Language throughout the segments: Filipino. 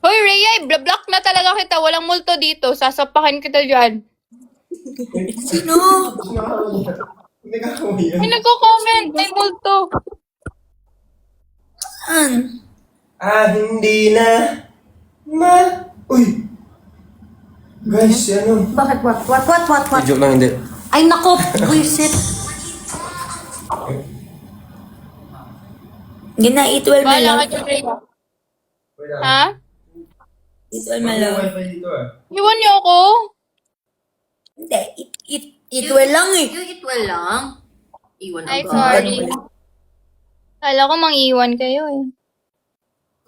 Hoy, Rhea, block na talaga kita. Walang multo dito. Sasapakan kita dyan. Sino? May nagko-comment. May multo. Saan? Hindi na. Uy! Guys, ano? Bakit? What? Joke lang, hindi. Ay, nako! Buisit! Gina, eat well, my Bahala love. ka dyan, Rhea. Ha? Eat well, my love. Iwan niyo ako? Hindi, eat well lang eh. You eat well lang. Iwan Ay, agad. sorry. Kala ko mang-iwan kayo eh.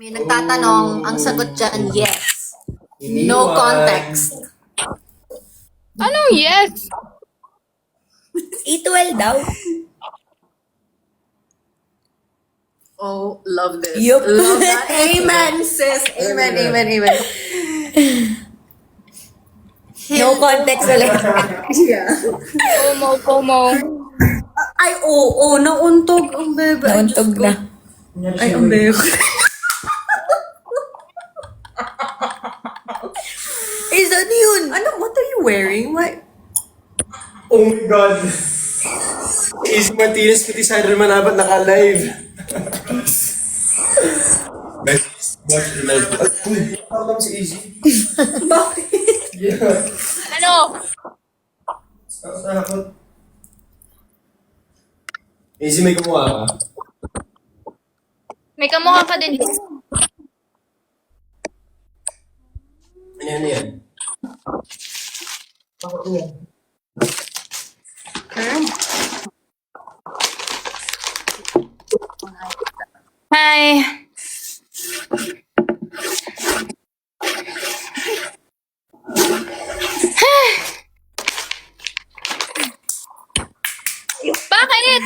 May nagtatanong, ang sagot dyan, yes. No context. Anong yes? Eat well daw. Oh, love this. Yup. Love that. Amen, sis. Amen. No context ulit. Yeah. Pomo. Ay, oo, nauntog ang bebe. Ay, Nauntog Diyos ko. na. Ay, ang bebe. Is ano yun? Ano, what are you wearing? What? Oh my God! Easy Martinez, pati Sandra Manabat naka-live. Guys, watch the live. Uy, tawag si Easy. Bakit? Yeah. Ano? Takot. Easy, may gumawa ka. May kamukha ka din. Ano yan? Takot yan. Hi. Bakit?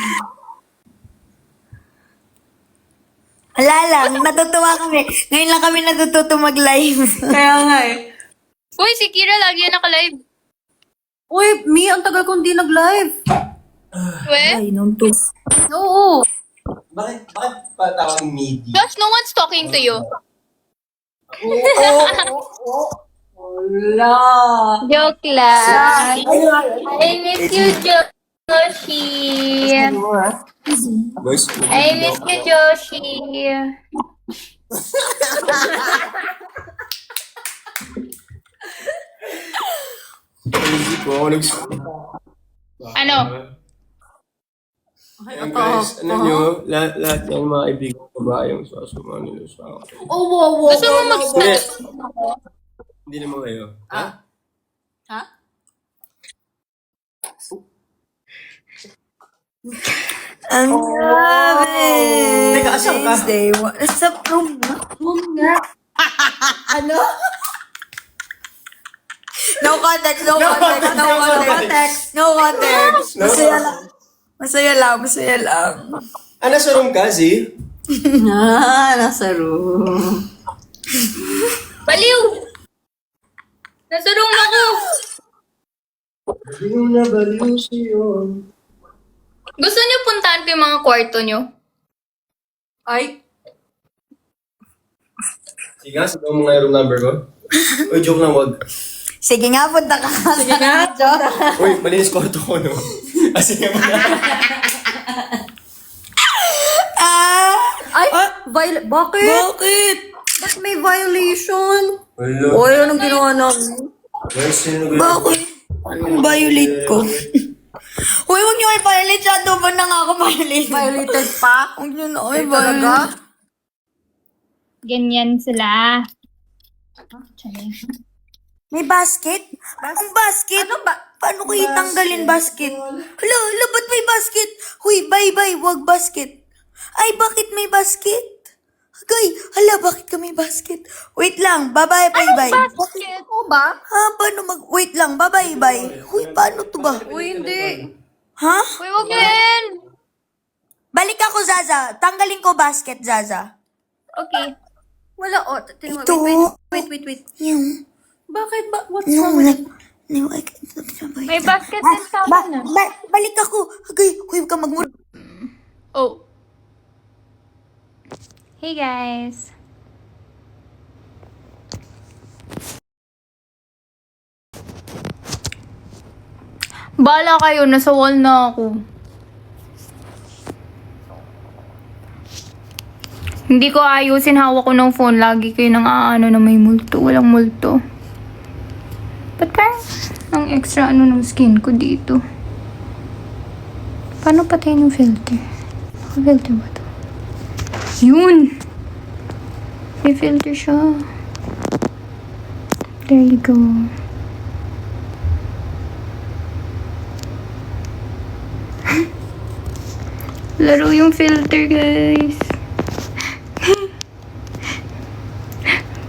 Wala lang, natutuwa kami. Ngayon lang kami natututo mag-live. Kaya nga eh. Uy, si Kira lagi yan naka-live. Uy, Mi, ang tagal kong di nag-live. We? Ay, nung to. Oo. Bakit pa tawag meaty? Josh, no one's talking to you. Wala. Joke lang. I miss you, Joshi. Boys, I miss you, Joshi. Easy po ako Ano? Ayan guys, ano nyo, lahat ng mga ibig ko ba yung sasama nila sa akin. Oh, wow. Gusto mo mag-start? Hindi naman kayo. Ha? Ha? Ang grabe. Teka, asan ka? Wednesday. Sa room. Ano? No context, no context, no context. No context. Masaya lang. Nasa room ka, Zee? Nasa room. Baliw! Nasa room ako. Hindi mo na baliw sa'yo. Gusto niyo puntahan ko yung mga kwarto niyo? Ay, Sige nga, sabihin mo nga yung room number ko. Uy, joke lang, wag. Sige nga, punta ka. sige nga, Josh. Uy, malinis kwarto ko, no? Sige mo na. Ay, bakit? Bakit? Ba't may violation? Wala. Uy, anong ginawa namin? Guys, sino ba? Bakit? Anong violate ko? Uy, huwag niyo i-violate. Shadow ba na nga ako violate? Violated pa? Huwag niyo na Ay, talaga? Ganyan sila. May basket? Ang basket? Ano ba? Paano ko itanggalin basket? Hala, ba't may basket? Huy, bye, wag basket. Ay, bakit may basket? Agay, hala, bakit ka may basket? Wait lang, bye. Basket. Oo ba? Ha, paano wait lang, bye. Huy, paano to ba? Uy, hindi. Ha? Uy, wag yan. Balik ako, Zaza. Tanggalin ko basket, Zaza. Okay. Wala, oh. Tingnan Ito. mo. Wait. Yung, Bakit ba? What's wrong with it? May basket din sa akin. Balik ako. Agay, huy, huwag ka magmura. Oh. Hey guys! Bala kayo, nasa wall na ako. Hindi ko ayusin, hawak ko ng phone. Lagi kayo nang aano na may multo. Walang multo. Ba't parang ang extra ano ng skin ko dito? Paano patayin yung filter? Naka-filter ba to? Yun! May filter siya. There you go. Laro yung filter, guys.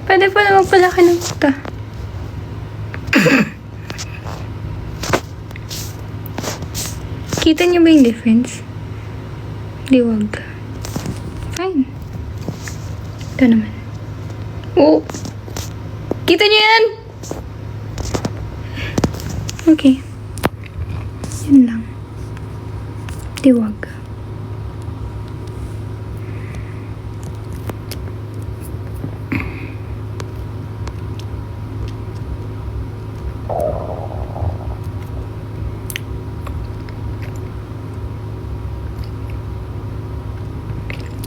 Pwede pala magpalaki ng mata. Kita niyo ba yung difference? Liwag. Fine. Ito naman. Oh! Kita niyo yan? Okay. Yun lang. Liwag.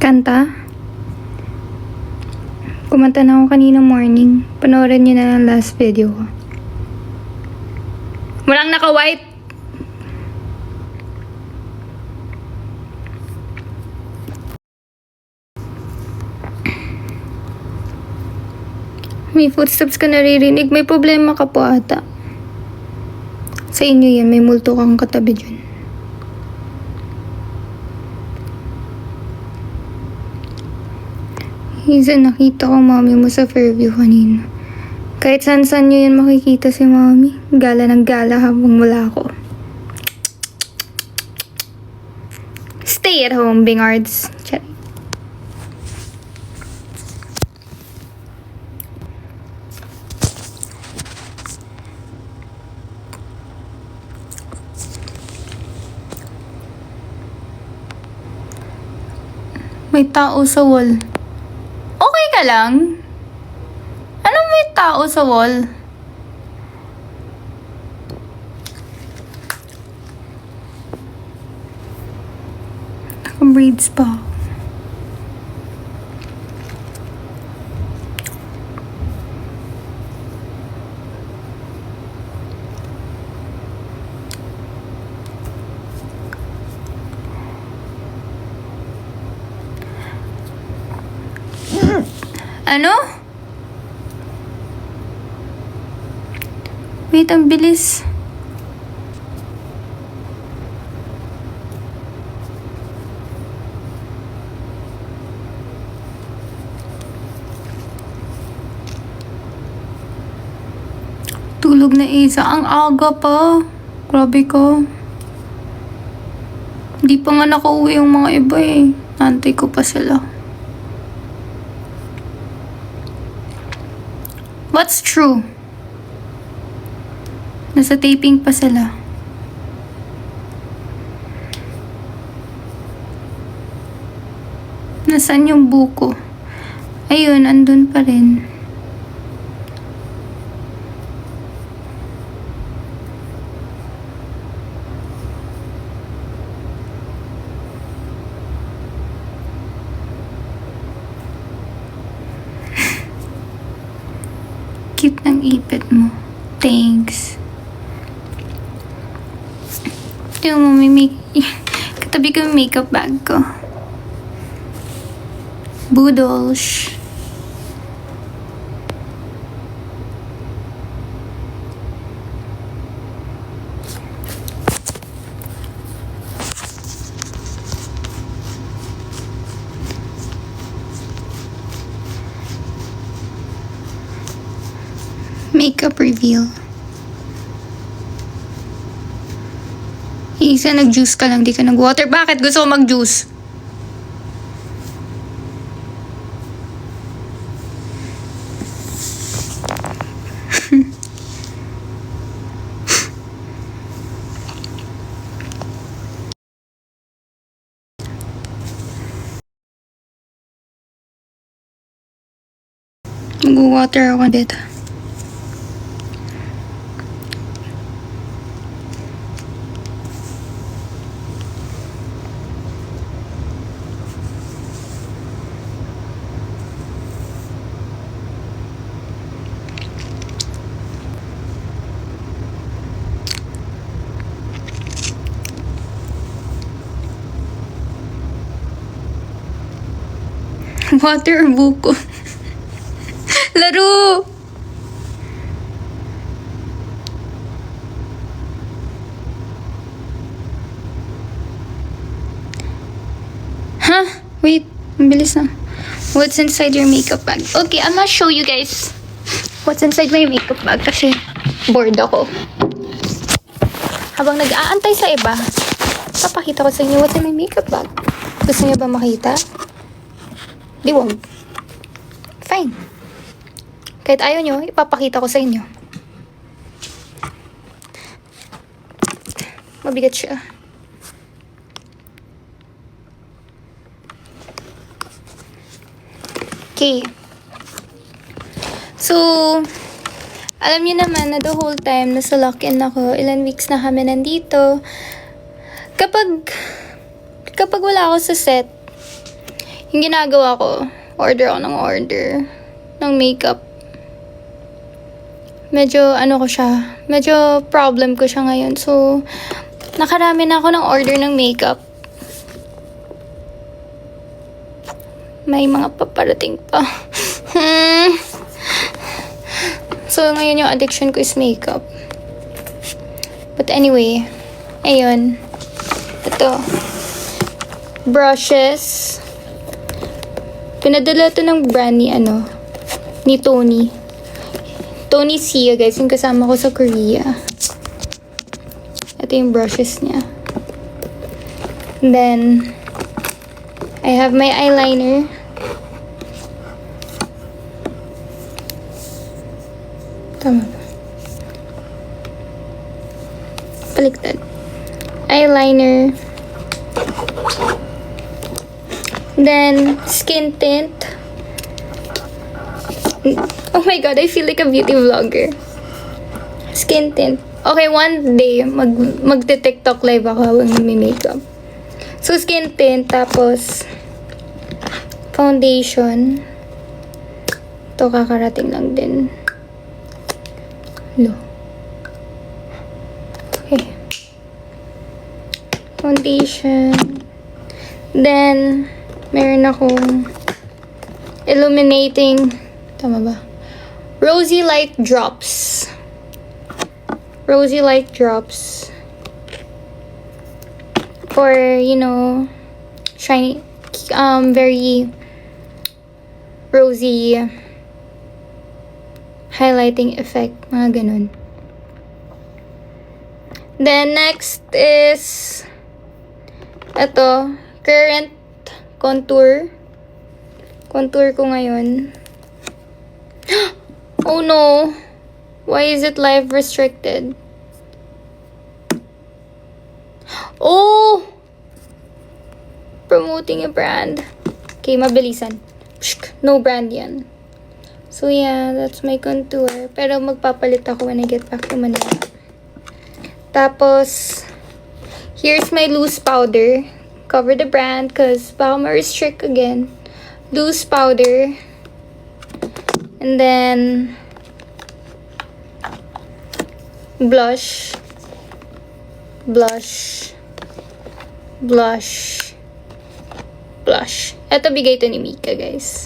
Kanta? Kumanta na ako kanina morning. Panoorin niyo na lang last video ko. Walang naka-white. May footsteps ka naririnig. May problema ka po ata. Sa inyo yan. May multo kang katabi dyan. Hazel, nakita ko mami mo sa Fairview kanina. Kahit saan-saan nyo yan makikita si mami. Gala ng gala habang wala ako. Stay at home, Bingards. Charing. May tao sa wall. Okay ka lang? Anong may tao sa wall? Naka-braids pa ako. Ano? Wait, ang bilis. Tulog na isa. Ang aga pa. Grabe ka. Hindi pa nga nakauwi yung mga iba eh. Nantay ko pa sila. What's true? Nasa taping pa sila. Nasaan yung buko? Ayun, andun pa rin. Cute ng ipit mo. Thanks. Tingnan mo, katabi ko yung makeup bag ko. Boodles. Makeup reveal. Isa, nag-juice ka lang, di ka nag-water. Bakit gusto ko mag-juice? Mag-water ako dito. Water or buko? Laro! Huh? Wait, ang bilis na. What's inside your makeup bag? Okay, I'm gonna show you guys what's inside my makeup bag kasi bored ako. Habang nag-aantay sa iba, papakita ko sa inyo what's in my makeup bag. Gusto niyo ba makita? Di wag. Fine. Kahit ayaw nyo, ipapakita ko sa inyo. Mabigat siya. Okay. So, alam niyo naman na the whole time nasa lock-in ako, ilan weeks na kami nandito. Kapag wala ako sa set, yung ginagawa ko, order ako ng order ng makeup. Medyo medyo problem ko siya ngayon. So, nakarami na ako ng order ng makeup. May mga paparating pa. So, ngayon yung addiction ko is makeup. But anyway, ayun. Ito. Brushes. Pinadala to ng brand ni Tony. Tony Sia, guys. Yung kasama ko sa Korea. Ito yung brushes niya. And then, I have my eyeliner. Tama ba? Baliktad. Eyeliner. Then, skin tint. Oh my god, I feel like a beauty vlogger. Skin tint. Okay, one day, magte-TikTok live ako habang nagme-makeup. So, skin tint, tapos, foundation. Ito, kakarating lang din. Okay. Foundation. Then, meron akong illuminating, tama ba? Rosy Light Drops. Rosy Light Drops. For, shiny, very rosy highlighting effect. Mga ganun. Then, next is ito, current contour. Contour ko ngayon. Oh no! Why is it live restricted? Oh! Promoting a brand. Okay, mabilisan. No brand yan. So yeah, that's my contour. Pero magpapalit ako when I get back to Manila. Tapos, here's my loose powder. Cover the brand because baka ma-restrict again. Loose powder. And then, blush. Blush. Blush. Blush. Ito bigay to ni Mika, guys.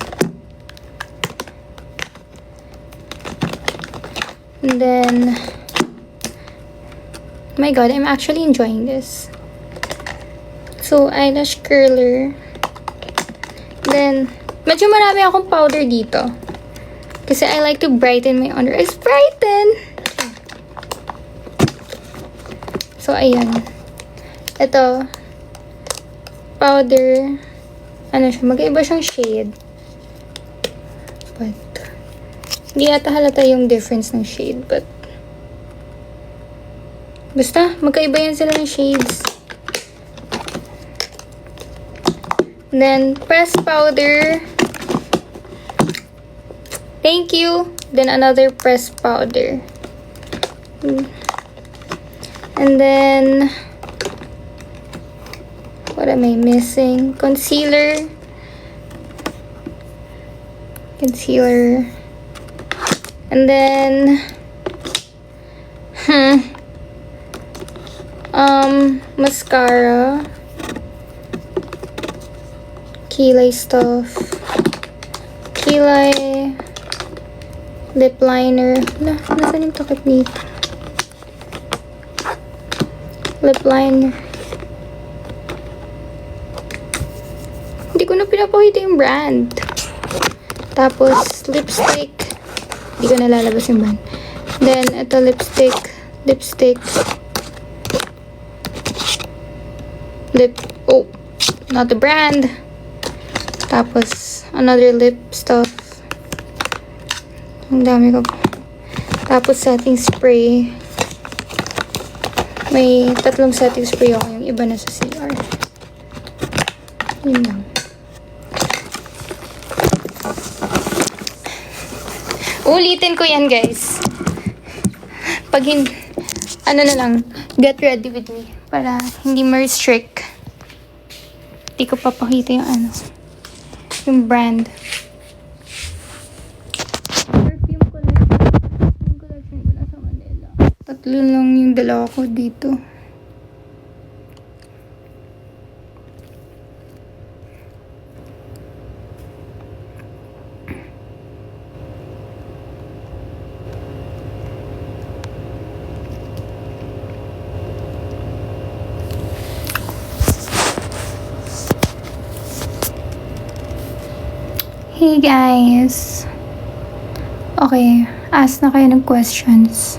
And then, oh my god, I'm actually enjoying this. So, eyelash curler. Then, medyo marami akong powder dito. Kasi I like to brighten my under eyes. Brighten! So, ayan. Ito. Powder. Ano siya? Mag-iba siyang shade. But, hindi yata halata yung difference ng shade. But, basta, magkaiba yan sila ng shades. Then, pressed powder. Thank you. Then another pressed powder. And then, what am I missing? Concealer. And then, mascara. Kilay stuff. Kilay. Lip liner. Nasaan yung takip nito? Lip liner. Hindi ko na pinapakita yung brand. Tapos, lipstick. Hindi ko nalalabas yung brand. Then, ito lipstick. Oh, not the brand. Tapos, another lip stuff. Ang dami ko. Tapos, setting spray. May 3 setting spray ako. Yung iba na sa CR. Yun lang. Ulitin ko yan, guys. Pag ano na lang, get ready with me. Para hindi ma-restrict. Hindi ko papakita yung yung brand. Perfume collection. Yung collection ko nasa Manila. 3 lang yung dalawa ko dito. Hey guys! Okay, ask na kayo ng questions.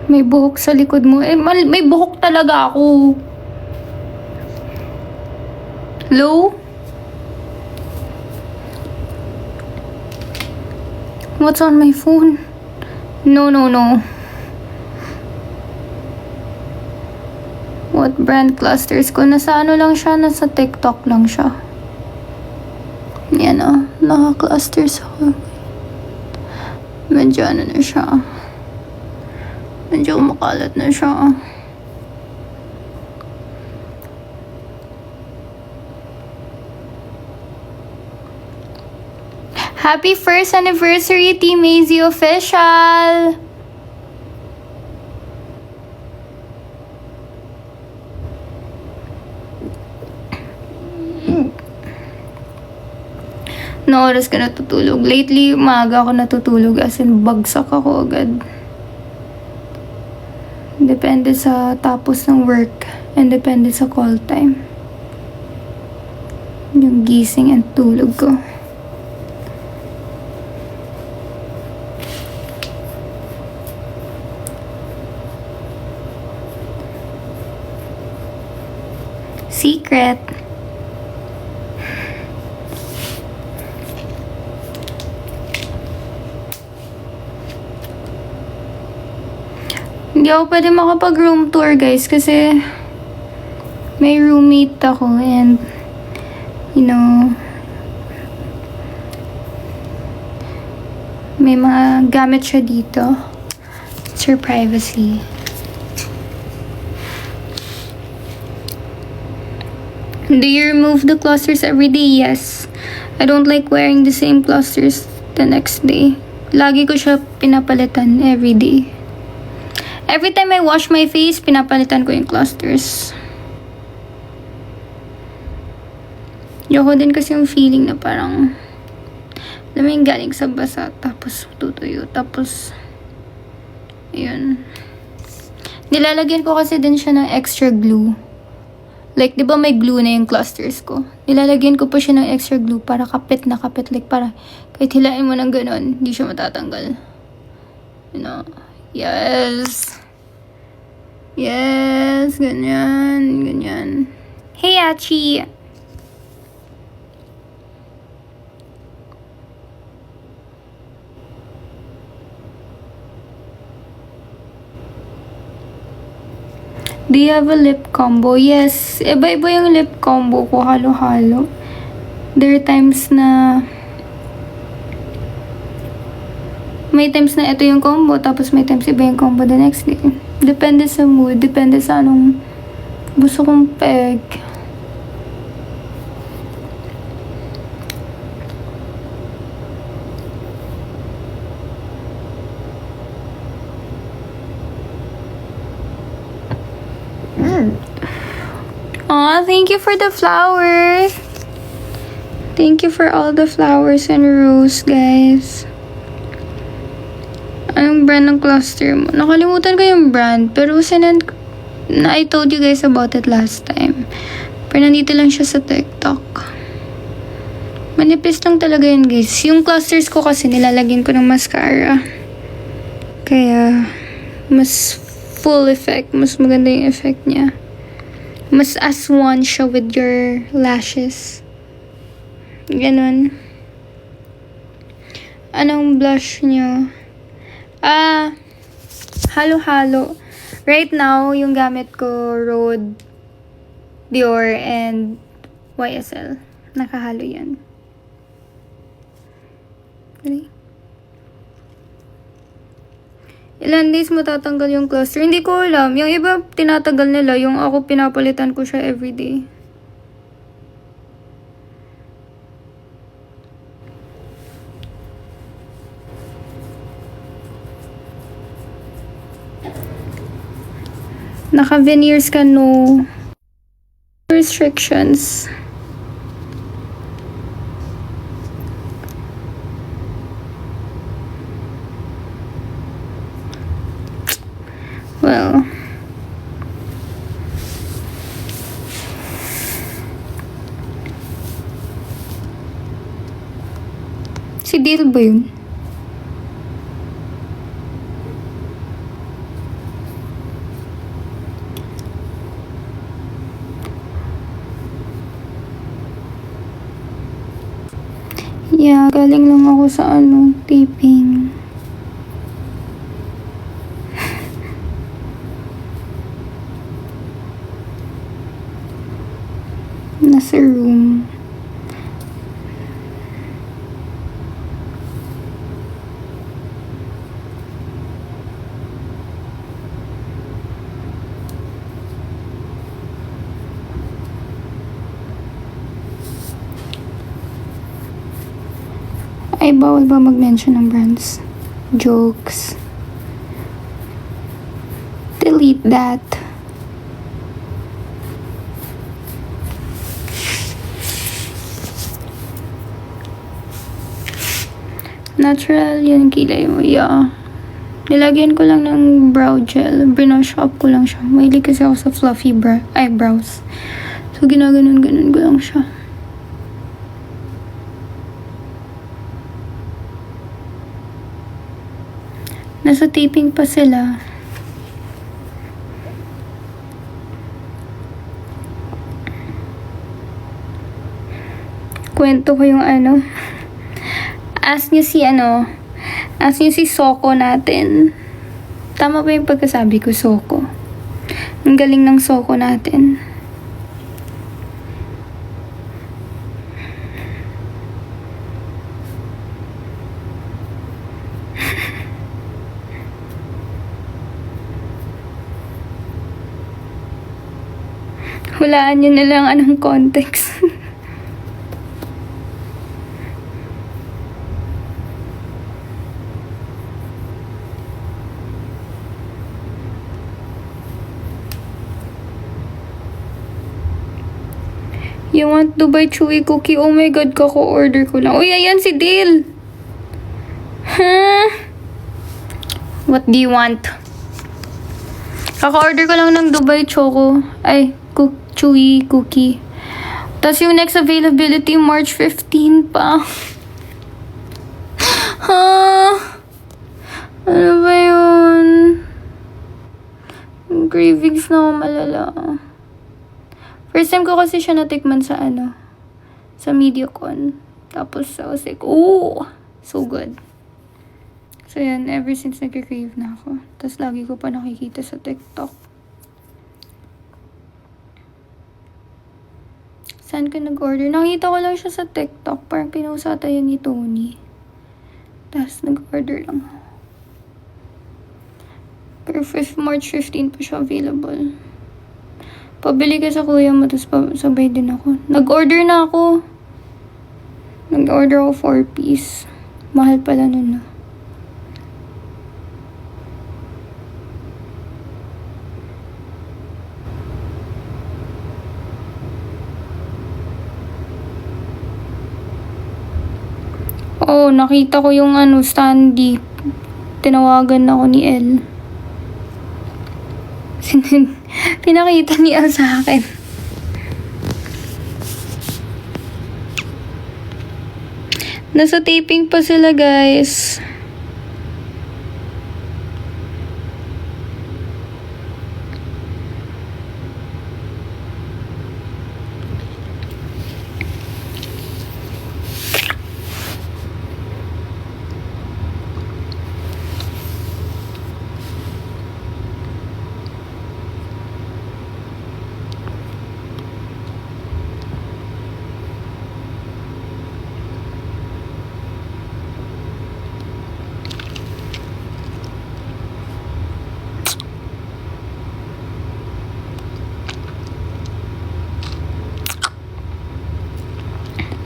May buhok sa likod mo. May buhok talaga ako. Hello? What's on my phone? No. What brand clusters ko? Nasa lang siya? Nasa TikTok lang siya. Yan naka-clusters ako. Medyo na siya. Medyo makalat na siya. Happy 1st anniversary, Team AZ Official! No oras ka natutulog? Lately, umaga ako natutulog as in bagsak ako agad. Depende sa tapos ng work and depende sa call time. Yung gising and tulog ko. Secret. Hindi ako pwede makapag-room tour, guys, kasi may roommate ako and may mga gamit siya dito. It's her privacy. Do you remove the clusters every day? Yes. I don't like wearing the same clusters the next day. Lagi ko siya pinapalitan every day. Every time I wash my face, pinapalitan ko yung clusters. Yoko din kasi yung feeling na parang, alam mo yung galing sa basa, tapos tutuyo, tapos, ayun. Nilalagyan ko kasi din siya ng extra glue. Like, di ba may glue na yung clusters ko? Nilalagyan ko pa siya ng extra glue para kapit na kapit. Like, para kahit hilain mo ng ganun, hindi siya matatanggal. Yes. Yes, ganyan. Hey, Achi! Do you have a lip combo? Yes. Iba-iba yung lip combo ko. Halo-halo. There are times na may times na ito yung combo, tapos may times iba yung combo the next day. Depende sa mood. Depende sa anong gusto kong peg. Aw, thank you for the flowers. Thank you for all the flowers and rose, guys. Anong brand ng cluster mo? Nakalimutan ko yung brand, pero sinend na I told you guys about it last time. Pero nandito lang siya sa TikTok. Manipis lang talaga yun, guys. Yung clusters ko kasi nilalagyan ko ng mascara. Kaya, mas full effect. Mas maganda yung effect niya. Mas as one siya with your lashes. Ganun. Anong blush niyo? Halo-halo. Right now, yung gamit ko, Rhode, Dior, and YSL. Nakahalo yan. Okay. Ilan days matatanggal yung cluster? Hindi ko alam. Yung iba, tinatagal nila. Yung ako, pinapalitan ko siya everyday. Naka-veneers ka, no restrictions. Well, si Dale ba yun? Yeah, galing lang ako sa taping. Nasa room. Ay, bawal ba mag-mention ng brands? Jokes. Delete that. Natural yung kilay mo, yeah. Nilagyan ko lang ng brow gel. Brush up ko lang siya. Mahilig kasi ako sa fluffy eyebrows. So, ginaganon-ganon ko lang siya. Nasa taping pa sila. Kwento ko yung Ask niyo si Soko natin. Tama ba yung pagkasabi ko, Soko? Ang galing ng Soko natin. Hulaan nyo na lang anong context. You want Dubai Chewy Cookie? Oh my God, kako-order ko lang. Uy, ayan si Dale! Huh? What do you want? Kaka-order ko lang ng Dubai Choco. Chewy Cookie. Tapos yung next availability, March 15 pa. Ano ba yun? Cravings na malala. First time ko kasi siya natikman sa sa Mediacon. Tapos I was like, ooh, so good. So yan, ever since nag-crave na ako. Tapos lagi ko pa nakikita sa TikTok. ka nag-order. Nakita ko lang siya sa TikTok. Parang pinusa tayo ni Tony. Tapos nag-order lang ako. Pero March 15 pa siya available. Pabili ka sa kuya mo, tapos sabay din ako. Nag-order na ako. Nag-order ako 4-piece. Mahal pala nun, no? Oh, nakita ko yung Standy. Tinawagan ako ni El. Pinakita ni El sa akin. Nasa taping pa sila, guys.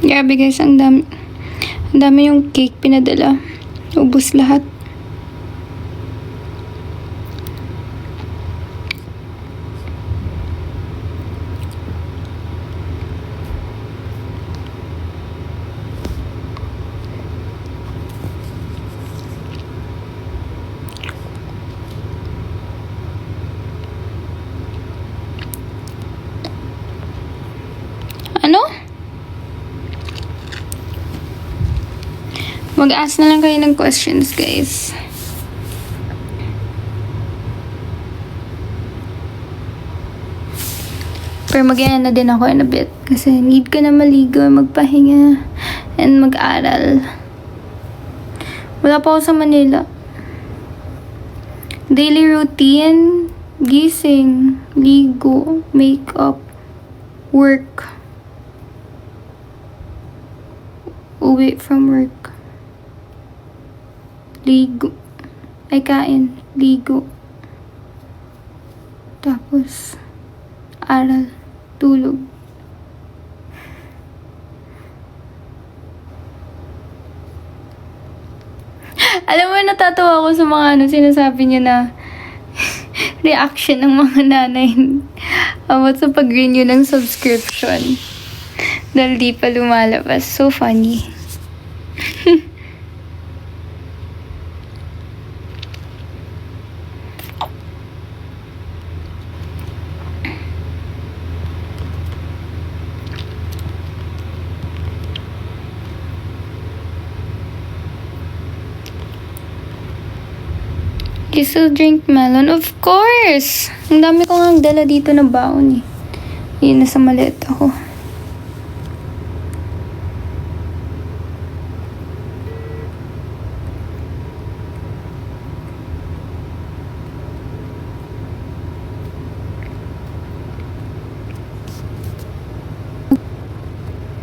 Grabe guys, ang dami yung cake pinadala. Ubus lahat. Ano? Mag-ask na lang kayo ng questions, guys. Pero mag-iana din ako in a bit. Kasi need ko na maligo, magpahinga, and mag-aral. Wala pa ako sa Manila. Daily routine, gising, ligo, makeup, work. Uwi from work. Ligo. Ay, kain. Ligo. Tapos, aral. Tulog. Alam mo, natatawa ako sa mga sinasabi niya na reaction ng mga nanay about sa pag-renew ng subscription. Dahil di pa lumalabas. So funny. You still drink melon? Of course! Ang dami ko nga dala dito na baon eh. Yun, nasa maliit ako.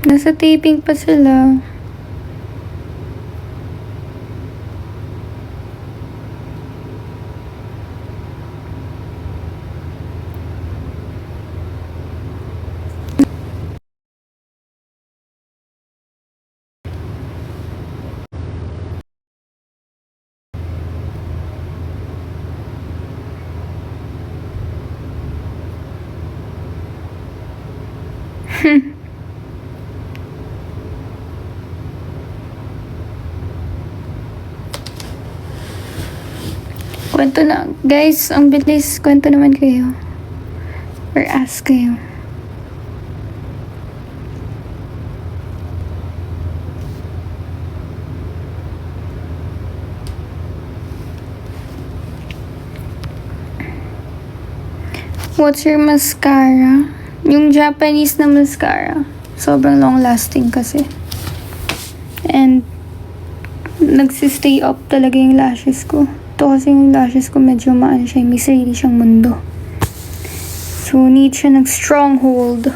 Nasa taping pa sila. Kwento na. Guys, ang bilis. Kwento naman kayo. Or ask kayo. What's your mascara? Yung Japanese na mascara. Sobrang long lasting kasi. And nagsistay up talaga yung lashes ko. Ito kasi yung lashes ko medyo maan siya. May sarili siyang mundo. So need siya ng stronghold.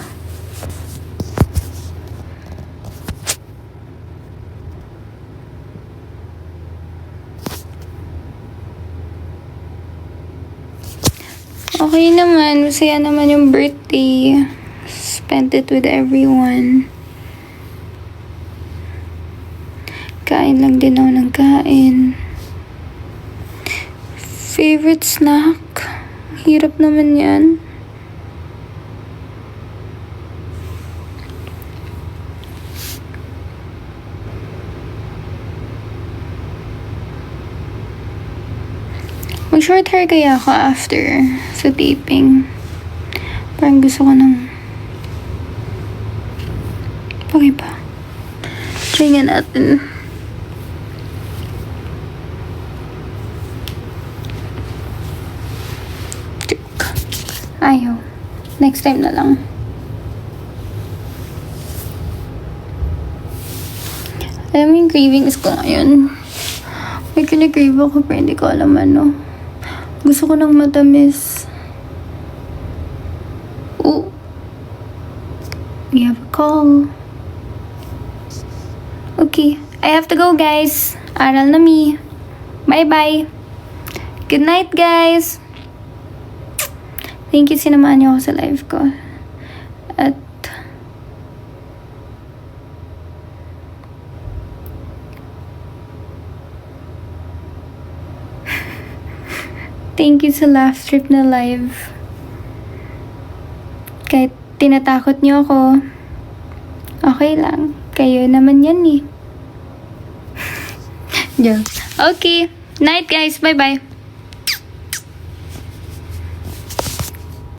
Okay naman. Masaya naman yung birthday. Spent it with everyone. Kain lang din ako ng kain. Favorite snack? Hirap naman yan. Mag-short hair kaya ako after sa taping. Parang gusto ko ng... Okay ba? Try nga natin. Ayaw. Next time na lang. Alam mo yung cravings ko ngayon. May kinikrave ako pero hindi ko alam ano. Gusto ko ng matamis. Oh. We have a call. Okay. I have to go, guys. Aral na mi. Bye-bye. Good night, guys. Thank you, sinamahan niyo ako sa live ko. At thank you sa laugh trip na live. Kahit tinatakot niyo ako, okay lang. Kayo naman yan eh. Joke. Okay. Night, guys. Bye-bye.